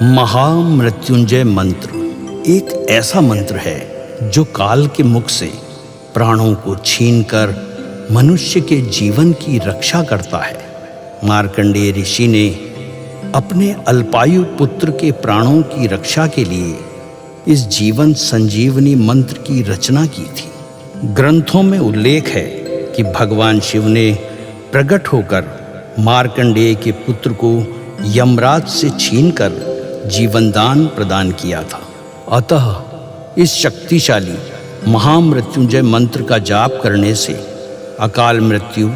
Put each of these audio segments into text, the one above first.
महामृत्युंजय मंत्र एक ऐसा मंत्र है जो काल के मुख से प्राणों को छीनकर मनुष्य के जीवन की रक्षा करता है। मार्कंडेय ऋषि ने अपने अल्पायु पुत्र के प्राणों की रक्षा के लिए इस जीवन संजीवनी मंत्र की रचना की थी। ग्रंथों में उल्लेख है कि भगवान शिव ने प्रकट होकर मार्कंडेय के पुत्र को यमराज से छीनकर जीवनदान प्रदान किया था। अतः इस शक्तिशाली महामृत्युंजय मंत्र का जाप करने से अकाल मृत्यु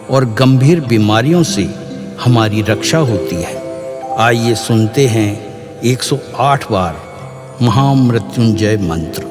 और गंभीर बीमारियों से हमारी रक्षा होती है। आइए सुनते हैं 108 बार महामृत्युंजय मंत्र।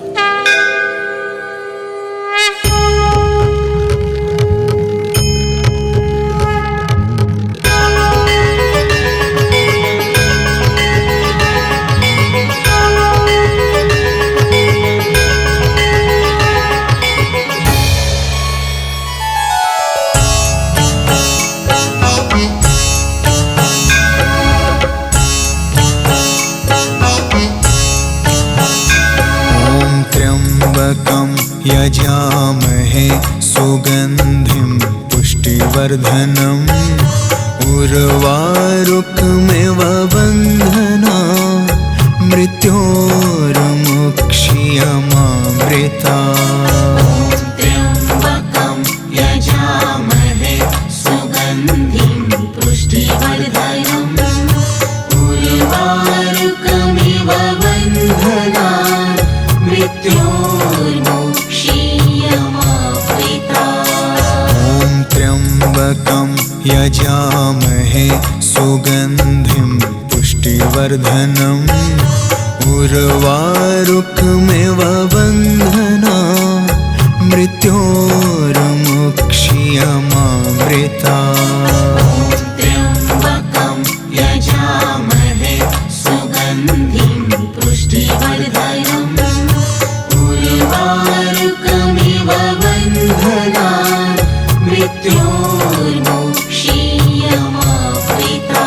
यजामहे सुगंधिं पुष्टिवर्धनम् उर्वारुकमिव बन्धना मृत्योर्मुक्षीयमामृता। त्र्यम्बकं यजामहे सुगन्धिं पुष्टिवर्धनम् उर्वारुकमिव बन्धना त्र्यम्बकं यजामहे सुगन्धिं पुष्टिवर्धनम् उर्वारुकमिव बन्धना मृत्योर्मुक्षीयमामृता। त्र्यम्बकं यजामहे सुगन्धिं पुष्टिवर्धनम् उर्वारुकमिव बन्धना मृत्योर्मुक्षीयमामृता।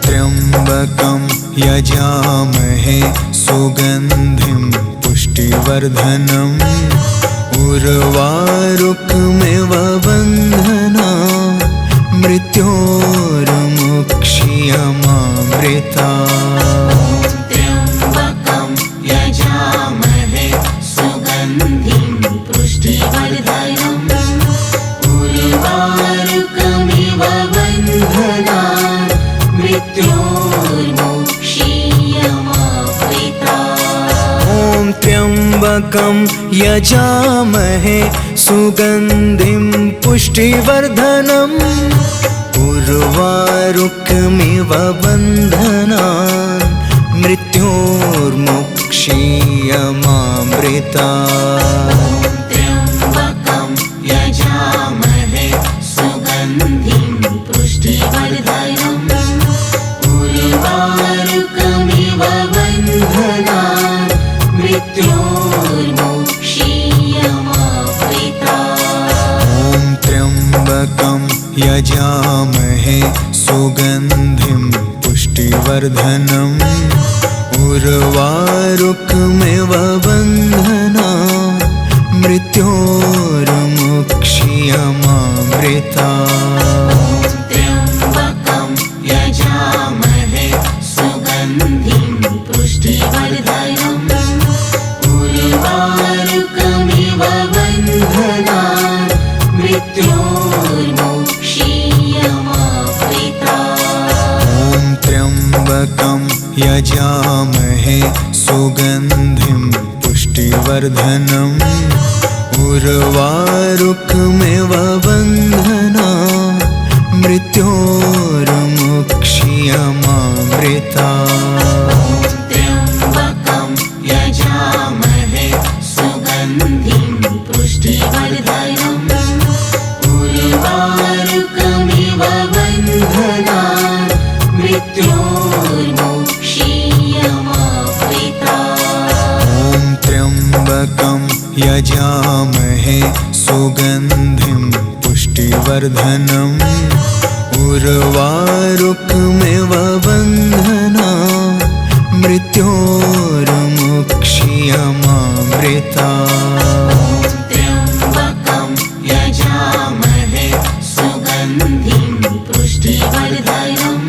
त्र्यम्बकं यजामहे सुगन्धिं पुष्टिवर्धनम् उर्वारुकमिव बन्धना मृत्योर्मुक्षीयमामृता। त्र्यम्बकं यजामहे सुगन्धिं पुष्टिवर्धनम् उर्वारुकमिव बन्धना मृत्योर्मुक्षीयमामृता। त्र्यम्बकं यजामहे सुगन्धिं पुष्टिवर्धनम् उर्वारुकमिव बन्धना मृत्योर्मुक्षीयमामृता। त्र्यम्बकं यजामहे सुगन्धिं पुष्टिवर्धनम् उर्वारुकमिव बन्धना मृत्योर्मुक्षीयमामृता। त्र्यम्बकं यजामहे सुगन्धिं पुष्टिवर्धनम् उर्वारुकमिव बन्धना मृत्योर्मुक्षीयमामृता। त्र्यम्बकं यजामहे सुगन्धिं पुष्टिवर्धनम् उर्वारुकमिव बन्धना मृत्योर्मुक्षीयमामृता। त्र्यम्बकं यजामहे सुगन्धिं पुष्टिवर्धनम् उर्वारुकमिव बन्धना मृत्योर्मुक्षीयमामृता। त्र्यम्बकं यजामहे सुगन्धिं पुष्टिवर्धनम् उर्वारुकमिव बन्धना मृत्योर्मुक्षीयमामृता। त्र्यम्बकं यजामहे सुगन्धिं पुष्टिवर्धनम् उर्वारुकमिव बन्धना मृत्योर्मुक्षीयमामृता त्र्यम्बकं यजामहे सुगन्धिं पुष्टिवर्धनम्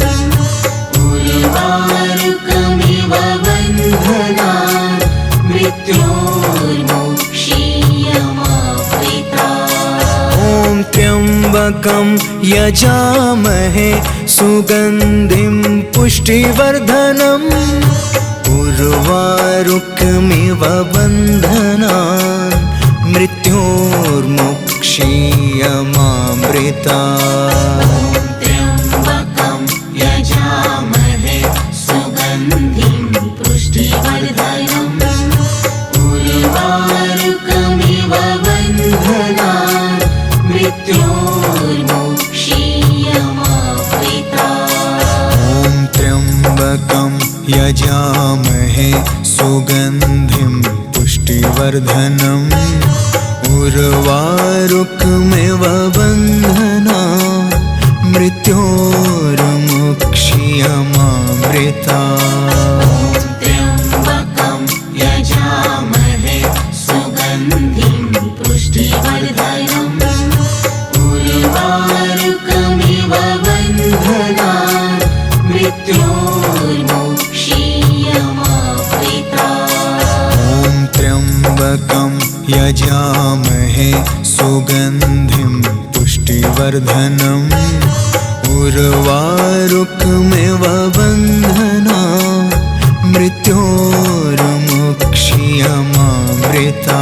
उर्वारुकमिव बन्धनान् मृत्योर्मुक्षीयमामृता ॐ त्र्यम्बकं यजामहे सुगन्धिं पुष्टिवर्धनम् उर्वारुकमिव बन्धनान् मृत्योर्मुक्षीयमामृता त्र्यम्बकं यजामहे सुगन्धिं पुष्टिवर्धनम् उर्वारुकमिव बन्धनान् मृत्योर्मुक्षीयमामृता ॐ त्र्यम्बकं यजामहे सुगन्धिं पुष्टिवर्धनम् उर्वारुकमिव बन्धनान् मृत्योर्मुक्षीयमामृता त्र्यम्बकं यजामहे सुगन्धिं पुष्टिवर्धनम् उर्वारुकमिव बन्धनान् मृत्योर्मुक्षीयमामृता ॐ त्र्यम्बकं यजामहे सुगन्धिं पुष्टिवर्धनम् उर्वारुकमिव बन्धनान् मृत्योर्मुक्षीयमामृता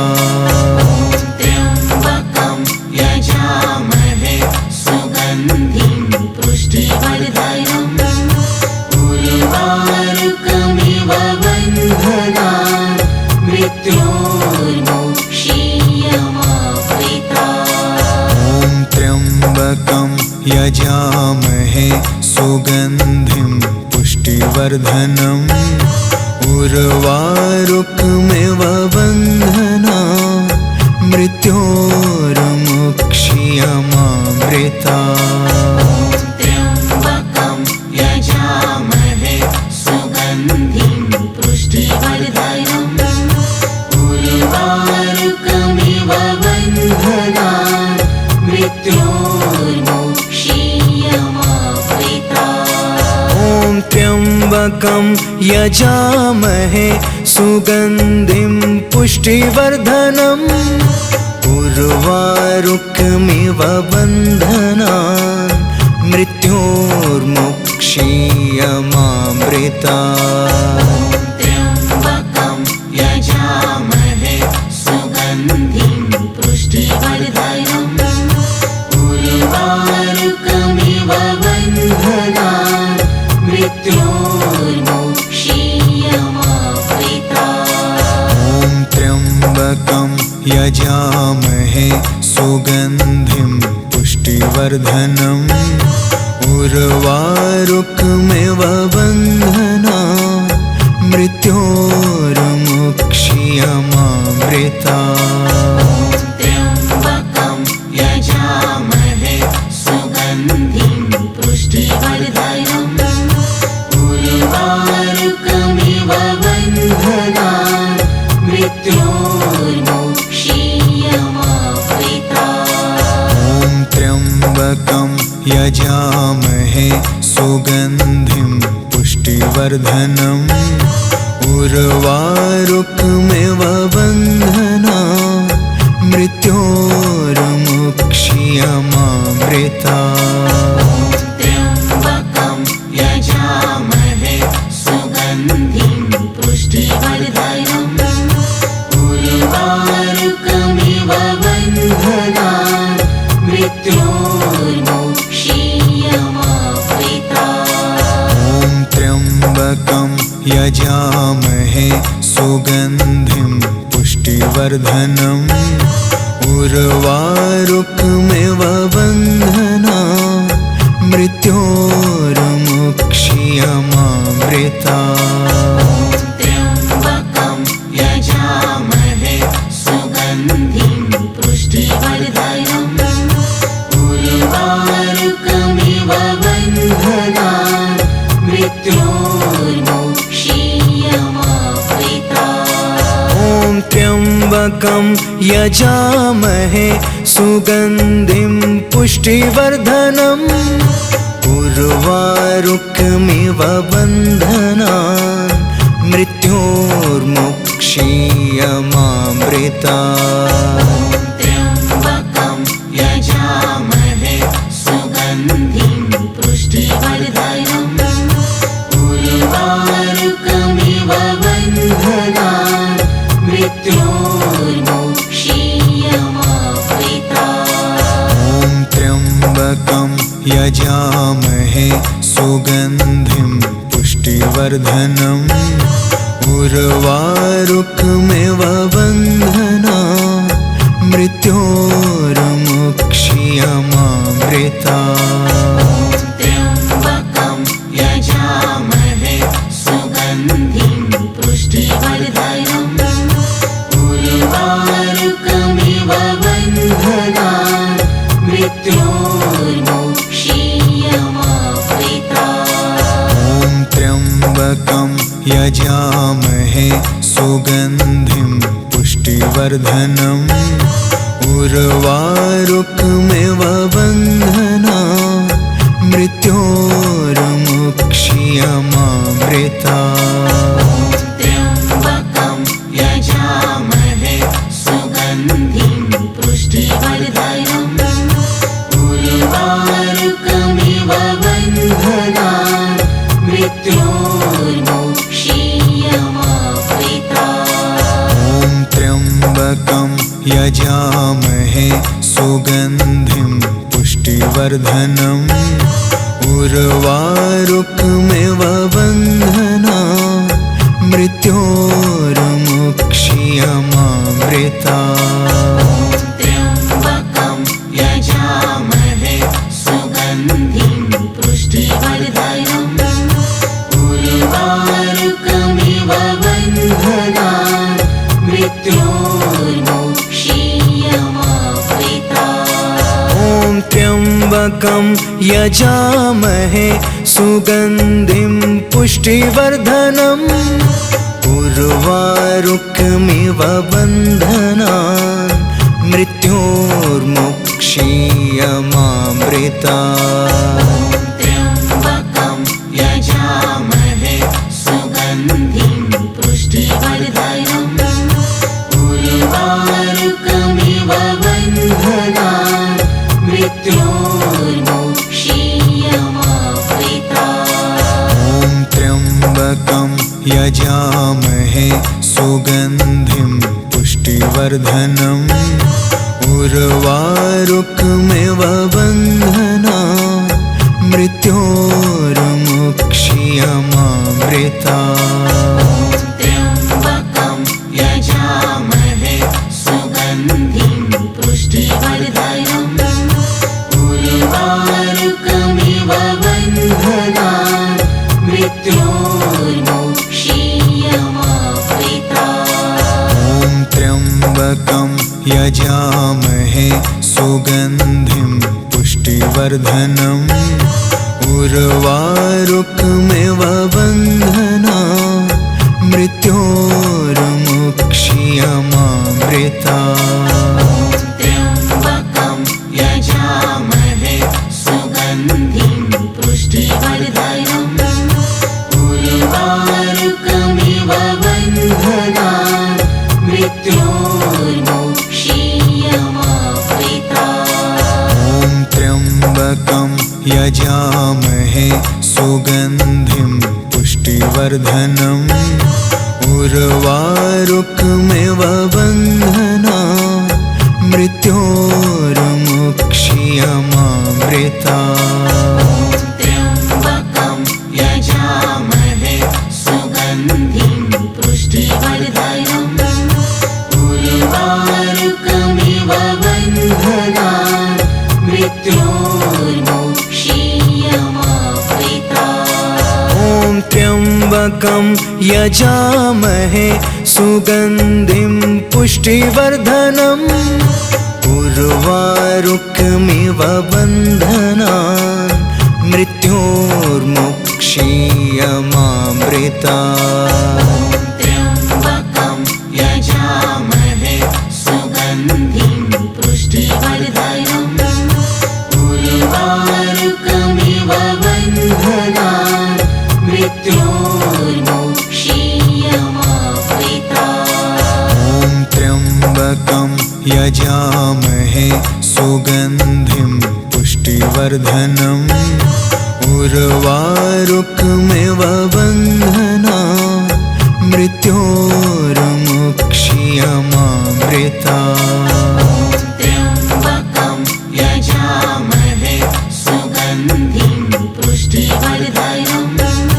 त्र्यम्बकं यजामहे सुगन्धिं पुष्टिवर्धनम् उर्वारुकमिव बन्धनान् मृत्योर्मुक्षीयमामृता ॐ त्र्यम्बकं यजामहे सुगन्धिं पुष्टिवर्धनम् उर्वारुकमिव बन्धनान् मृत्योर्मुक्षीयमामृता त्र्यम्बकं यजामहे सुगन्धिं पुष्टिवर्धनम् उर्वारुकमिव बन्धनान् मृत्योर्मुक्षीयमामृता ॐ त्र्यम्बकं यजामहे सुगन्धिं पुष्टिवर्धनम् उर्वारुकमिव बन्धनान् मृत्योर्मुक्षीयमामृता त्र्यम्बकं यजामहे सुगन्धिं पुष्टिवर्धनम् उर्वारुकमिव बन्धनान् मृत्योर्मुक्षीयमामृता ॐ त्र्यम्बकं यजामहे सुगन्धिं पुष्टिवर्धनम् उर्वारुकमिव बन्धनान् मृत्योर्मुक्षीयमामृता त्र्यम्बकं यजामहे सुगन्धिं पुष्टिवर्धनम् उर्वारुकमिव बन्धनान् मृत्योर्मुक्षीयमामृता ॐ त्र्यम्बकं यजामहे सुगन्धिं पुष्टिवर्धनम् उर्वारुकमिव बन्धनान् मृत्योर्मुक्षीयमामृता त्र्यम्बकं यजामहे सुगन्धिं पुष्टिवर्धनम् उर्वारुकमिव बन्धनान् मृत्योर्मुक्षीयमामृता ॐ त्र्यम्बकं यजामहे सुगन्धिं पुष्टिवर्धनम् उर्वारुकमिव बन्धनान् मृत्योर्मुक्षीयमामृता त्र्यम्बकं यजामहे सुगन्धिं पुष्टिवर्धनम् उर्वारुकमिव त्र्यम्बकं यजामहे सुगन्धिं पुष्टिवर्धनम् उर्वारुकमिव बन्धनान् मृत्योर्मुक्षीयमामृतात्। त्र्यम्बकं यजामहे सुगन्धिं पुष्टिवर्धनम् उर्वारुकमिव बन्धनान् मृत्योर्मुक्षीयमामृतात्। ॐ त्र्यम्बकं यजामहे सुगन्धिं पुष्टिवर्धनम् उर्वारुकमिव बन्धनान् मृत्योर्मुक्षीयमामृतात्। त्र्यम्बकं यजामहे सुगन्धिं पुष्टिवर्धनम् उर्वारुकमिव बन्धनान् मृत्योर्मुक्षीयमामृतात्। ॐ त्र्यम्बकं यजामहे सुगन्धिं पुष्टिवर्धनम् उर्वारुकमिव बन्धनान् मृत्योर्मुक्षीयमामृतात्। त्र्यम्बकं यजामहे सुगन्धिं पुष्टिवर्धनम् उर्वारुकमिव बन्धनान् मृत्योर्मुक्षीयमामृतात्। ॐ त्र्यम्बकं यजामहे सुगन्धिं पुष्टिवर्धनम् उर्वारुकमिव बन्धनान् मृत्योर्मुक्षीयमामृतात्। त्र्यम्बकं यजामहे सुगन्धिं पुष्टिवर्धनम् उर्वारुकमिव बन्धनान् मृत्योर्मुक्षीयमामृतात्। ॐ त्र्यम्बकं यजामहे सुगन्धिं पुष्टिवर्धनम् उर्वारुकमिव बन्धनान् मृत्योर्मुक्षीयमामृतात्। त्र्यम्बकं यजामहे सुगन्धिं पुष्टिवर्धनम् उर्वारुकमिव बन्धनान् मृत्योर्मुक्षीयमामृतात्। ॐ त्र्यम्बकं यजामहे सुगन्धिं पुष्टिवर्धनम् उर्वारुकमिव बन्धनान् मृत्योर्मुक्षीयमामृतात्। त्र्यम्बकं यजामहे सुगन्धिं पुष्टिवर्धनम् उर्वारुकमिव बन्धनान् मृत्योर्मुक्षीयमामृतात्। ॐ त्र्यम्बकं यजामहे सुगन्धिं पुष्टिवर्धनम् उर्वारुकमिव बन्धनान् मृत्योर्मुक्षीयमामृतात्। त्र्यम्बकं यजामहे सुगन्धिं पुष्टिवर्धनम् उर्वारुकमिव बन्धनान् मृत्योर्मुक्षीयमामृतात्। ॐ त्र्यम्बकं यजामहे सुगन्धिं पुष्टिवर्धनम् उर्वारुकमिव बन्धनान् मृत्योर्मुक्षीयमामृतात्। त्र्यम्बकं यजामहे सुगन्धिं पुष्टिवर्धनम् उर्वारुकमिव बन्धनान् मृत्योर्मुक्षीयमामृतात्। ॐ त्र्यम्बकं यजामहे सुगन्धिं पुष्टिवर्धनम् उर्वारुकमिव बन्धनान् मृत्योर्मुक्षीयमामृतात्। त्र्यम्बकं यजामहे यजामहे सुगन्धिं पुष्टिवर्धनम् उर्वारुकमिव बन्धनान् मृत्योर्मुक्ष्यमामृतात्। त्र्यम्बकं यजामहे सुगन्धिं पुष्टिवर्धनम्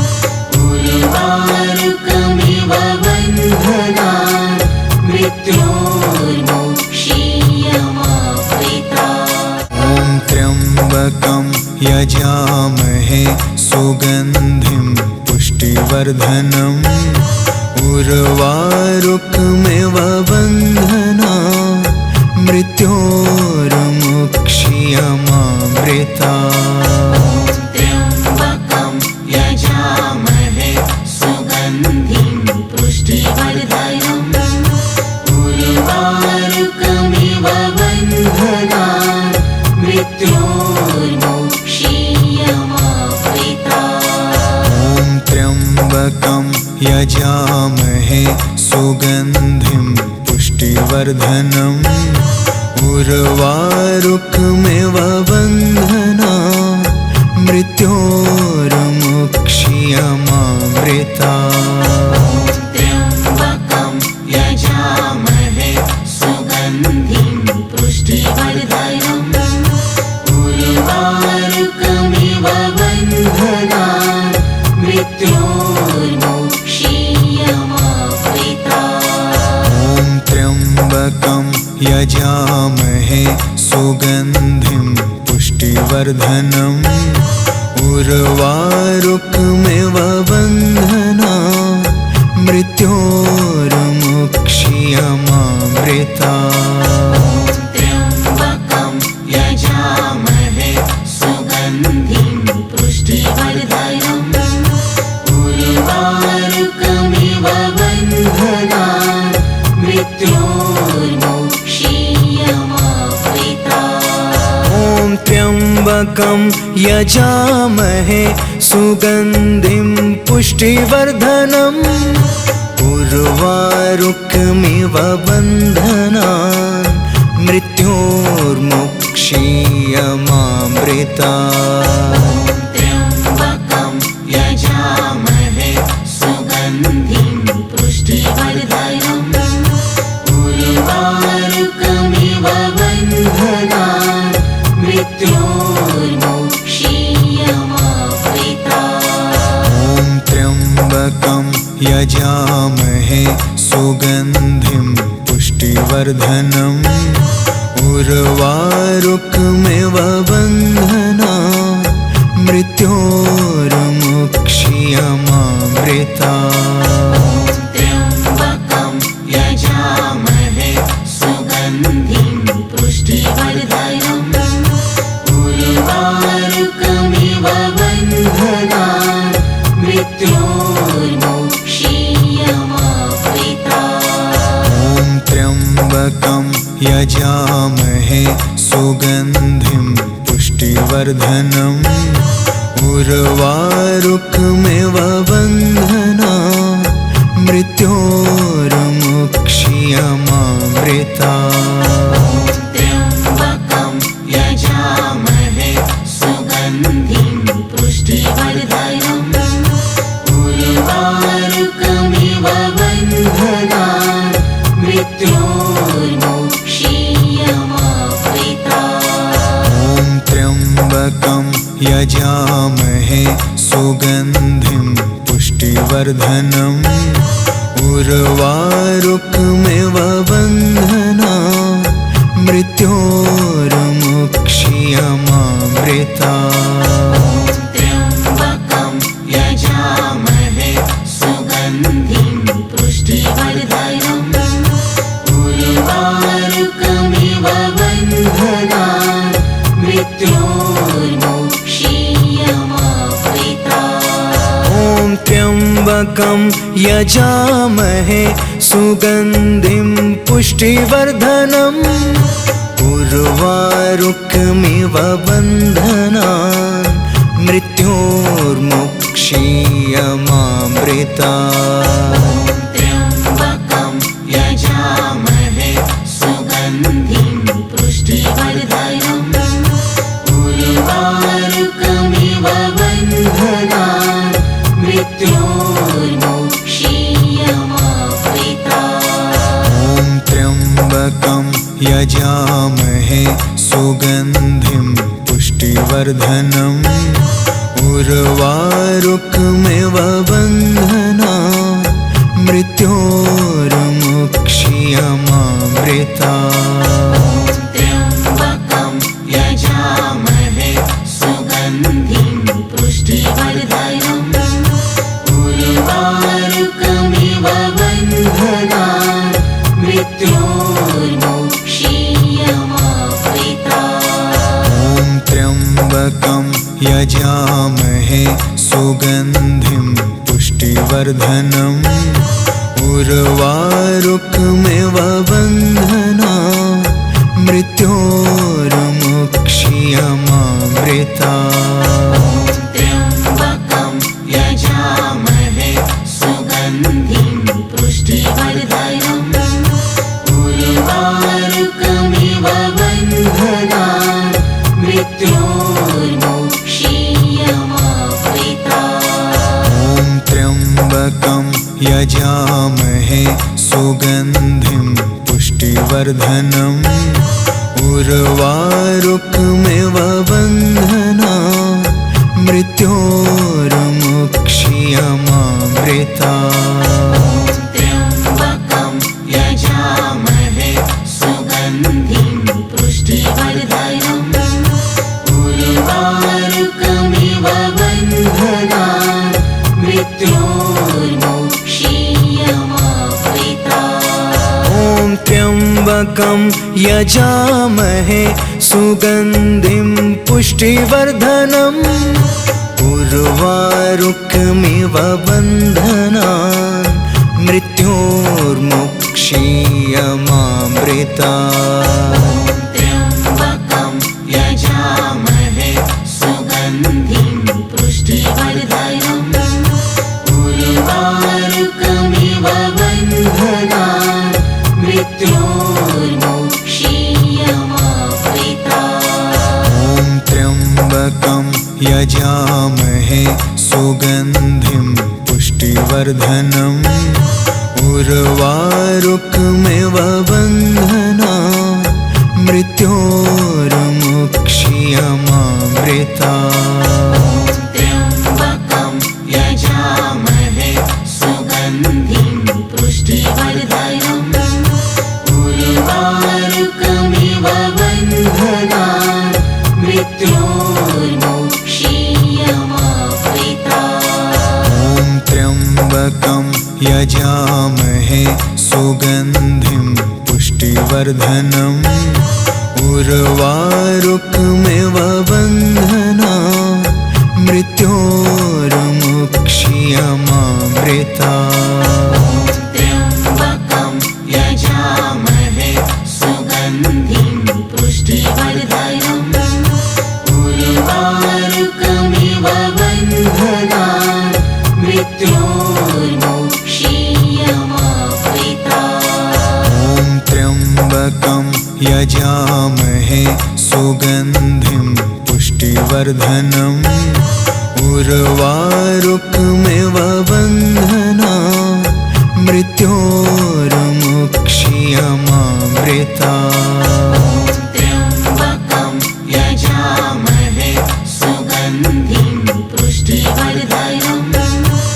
उर्वारुकमिव बन्धनान् मृत्योर्मुक्ष्यमामृतात्। ॐ त्र्यम्बकं यजामहे सुगन्धिं पुष्टिवर्धनम् उर्वारुकमिव बन्धनान् मृत्योर्मुक्ष्यमामृतात्। त्र्यम्बकं यजामहे सुगन्धिं पुष्टिवर्धनम् उर्वारुकमिव बन्धनान् मृत्योर्मुक्ष्यमामृतात्। ॐ त्र्यम्बकं यजामहे सुगन्धिं पुष्टिवर्धनम् उर्वारुकमिव बन्धनान् मृत्योर्मुक्ष्यमामृतात्। त्र्यम्बकं यजामहे सुगन्धिं पुष्टिवर्धनम् उर्वारुकमिव बन्धनान् मृत्योर्मुक्ष्यमामृतात्। ॐ त्र्यम्बकं यजामहे सुगन्धिं पुष्टिवर्धनम् उर्वारुकमिव बन्धनान् मृत्योर्मुक्ष्यमामृतात्। त्र्यम्बकं यजामहे सुगन्धिं पुष्टिवर्धनम् उर्वारुकमिव बन्धनान् मृत्योर्मुक्ष्यमामृतात्। ॐ त्र्यम्बकं यजामहे सुगन्धिं पुष्टिवर्धनम् उर्वारुकमिव बन्धनान् मृत्योर्मुक्ष्यमामृतात्। त्र्यम्बकं यजामहे सुगन्धिं पुष्टिवर्धनम् उर्वारुकमिव बन्धनान् मृत्योर्मुक्ष्यमामृतात्। ॐ त्र्यम्बकं यजामहे सुगन्धिं पुष्टिवर्धनम् उर्वारुकमिव बन्धनान् मृत्योर्मुक्ष्यमामृतात्। त्र्यम्बकं यजामहे सुगन्धिं पुष्टिवर्धनम् उर्वारुकमिव बन्धनान् मृत्योर्मुक्ष्यमामृतात्। ॐ त्र्यम्बकं यजामहे सुगन्धिं पुष्टिवर्धनम् उर्वारुकमिव बन्धनान् मृत्योर्मुक्ष्यमामृतात्। त्र्यम्बकं यजामहे सुगन्धिं पुष्टिवर्धनम् उर्वारुकमिव बन्धनान् मृत्योर्मुक्ष्यमामृतात्। ॐ त्र्यम्बकं यजामहे सुगन्धिं पुष्टिवर्धनम् उर्वारुकमिव बन्धनान् मृत्योर्मुक्ष्यमामृतात्। त्र्यम्बकं यजामहे सुगन्धिं पुष्टिवर्धनम् उर्वारुकमिव बन्धनान् मृत्योर्मुक्ष्यमामृतात्। ॐ त्र्यम्बकं यजामहे सुगन्धिं पुष्टिवर्धनम् उर्वारुकमिव बन्धनान् मृत्योर्मुक्ष्यमामृतात्। त्र्यम्बकं यजामहे सुगन्धिं पुष्टिवर्धनम् उर्वारुकमिव बन्धनान् मृत्योर्मुक्षीयमामृता त्र्यम्बकं यजामहे सुगन्धिं पुष्टिवर्धनम् उर्वारुकमिव बन्धनान् मृत्योर्मुक्षीयमामृता त्र्यम्बकं यजामहे सुगन्धिं पुष्टिवर्धनम् उर्वारुकमिव बन्धनान् मृत्योर्मुक्षीयमामृता त्र्यम्बकं यजामहे सुगन्धिं पुष्टिवर्धनम् उर्वारुकमिव बन्धनान् मृत्योर्मुक्षीयमामृता त्र्यम्बकं यजामहे सुगन्धिं पुष्टिवर्धनम् उर्वारुकमिव बन्धनान् मृत्योर्मुक्षीयमामृता त्र्यम्बकं यजामहे सुगन्धिं पुष्टिवर्धनम् उर्वारुकमिव बन्धनान् मृत्योर्मुक्षीयमामृता त्र्यम्बकं यजामहे सुगन्धिं पुष्टिवर्धनम् उर्वारुकमिव बन्धनान् मृत्योर्मुक्षीयमामृता त्र्यम्बकं यजामहे सुगन्धिं पुष्टिवर्धनम् उर्वारुकमिव बन्धनान् मृत्योर्मुक्षीयमामृता त्र्यम्बकं यजामहे सुगन्धिं पुष्टिवर्धनम् उर्वारुकमिव बन्धनान् मृत्योर्मुक्षीयमामृता त्र्यम्बकं यजामहे सुगन्धिं पुष्टिवर्धनम् उर्वारुकमिव बन्धनान् मृत्योर्मुक्षीयमामृता त्र्यम्बकं यजामहे सुगन्धिं पुष्टिवर्धनम् उर्वारुकमिव बन्धनान् मृत्योर्मुक्षीयमामृता त्र्यम्बकं यजामहे सुगन्धिं पुष्टिवर्धनम् उर्वारुकमिव बन्धनान् मृत्योर्मुक्षीयमामृता त्र्यम्बकं यजामहे सुगन्धिं पुष्टिवर्धनम् उर्वारुकमिव बन्धनान् मृत्योर्मुक्षीयमामृता त्र्यम्बकं यजामहे सुगन्धिं पुष्टिवर्धनम्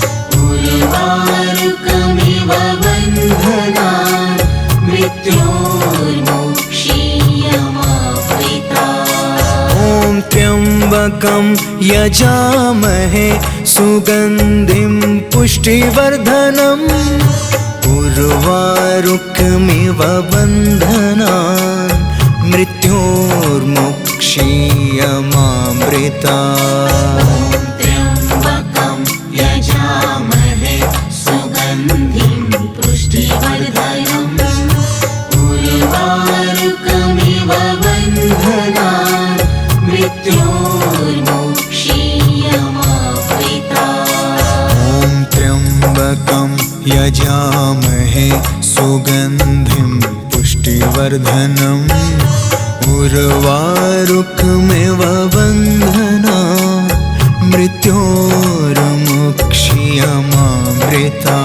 उर्वारुकमिव बन्धनान् मृत्योर्मुक्षीयमामृता त्र्यम्बकं यजामहे सुगन्धिं पुष्टिवर्धनम् उर्वारुकमिव बन्धनान् मृत्योर्मुक्षीयमामृता त्र्यम्बकं यजामहे सुगन्धिं पुष्टिवर्धनम् उर्वारुकमिव बन्धनान् मृत्योर्मुक्षीयमामृता त्र्यम्बकं यजामहे सुगन्धिं पुष्टिवर्धनम् उर्वारुकमिव बन्धनान् मृत्योर्मुक्षीयमामृता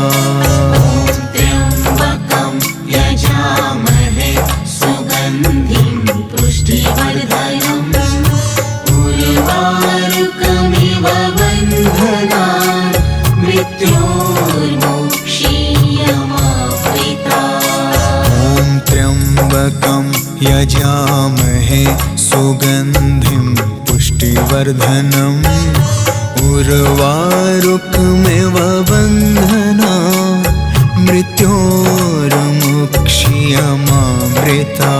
त्र्यम्बकं यजामहे सुगन्धिं पुष्टिवर्धनम् उर्वारुकमिव उर्वारुकमिव बन्धना मृत्योर्मुक्षीयमामृता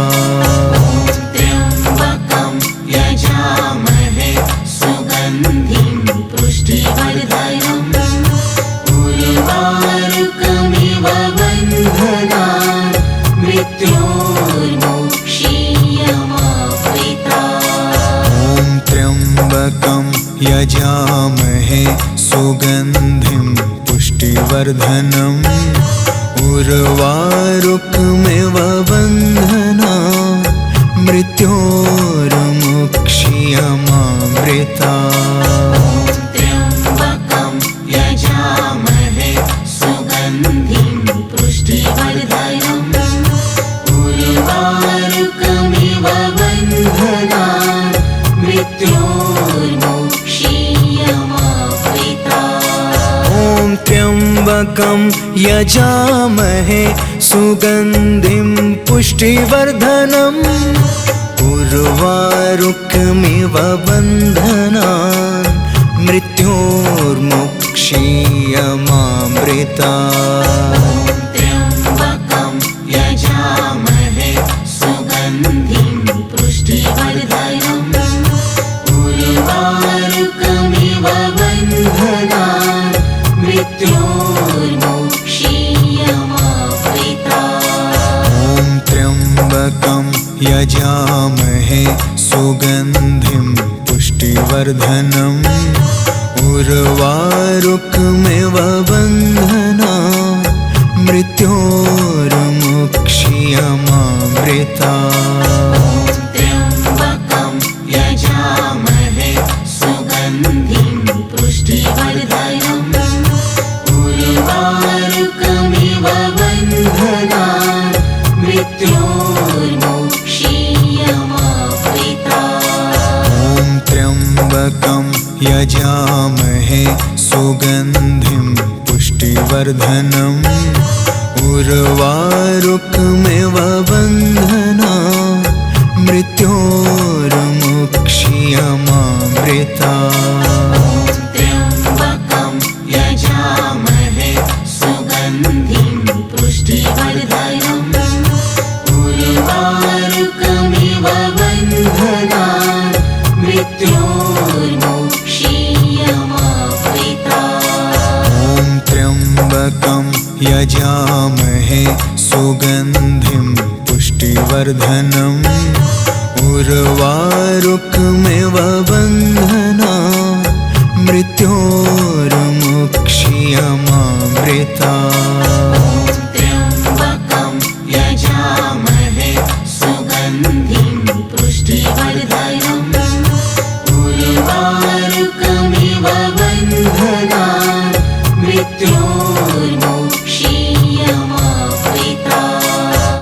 त्र्यम्बकं यजामहे सुगन्धिं पुष्टिवर्धनम् उर्वारुकमिव बन्धनान् मृत्योर्मुक्षीयमामृता ॐ त्र्यम्बकं यजामहे सुगन्धिं पुष्टिवर्धनम् उर्वारुकमिव बन्धनान् मृत्योर्मुक्षीयमामृता त्र्यम्बकं यजामहे सुगन्धिं पुष्टिवर्धनम् उर्वारुकमिव बन्धनान् मृत्योर्मुक्षीयमामृता ॐ त्र्यम्बकं यजामहे सुगन्धिं पुष्टिवर्धनम् उर्वारुकमिव बन्धनान् मृत्योर्मुक्षीयमामृता त्र्यम्बकं यजामहे सुगन्धिं पुष्टिवर्धनम् उर्वारुकमिव बन्धनान् मृत्योर्मुक्षीयमामृता ॐ त्र्यम्बकं यजामहे सुगन्धिं पुष्टिवर्धनम् उर्वारुकमिव बन्धनान् मृत्योर्मुक्षीयमामृता त्र्यम्बकं यजामहे सुगन्धिं पुष्टिवर्धनम् उर्वारुकमिव बन्धनान् मृत्योर्मुक्षीयमामृता ॐ त्र्यम्बकं यजामहे सुगन्धिं पुष्टिवर्धनम् उर्वारुकमिव बन्धनान् मृत्योर्मुक्षीयमामृता त्र्यम्बकं यजामहे सुगन्धिं पुष्टिवर्धनम् उर्वारुकमिव बन्धनान् मृत्योर्मुक्षीयमामृता ॐ त्र्यम्बकं यजामहे सुगन्धिं पुष्टिवर्धनम् उर्वारुकमिव बन्धनान् मृत्योर्मुक्षीयमामृता त्र्यम्बकं यजामहे सुगन्धिं पुष्टिवर्धनम्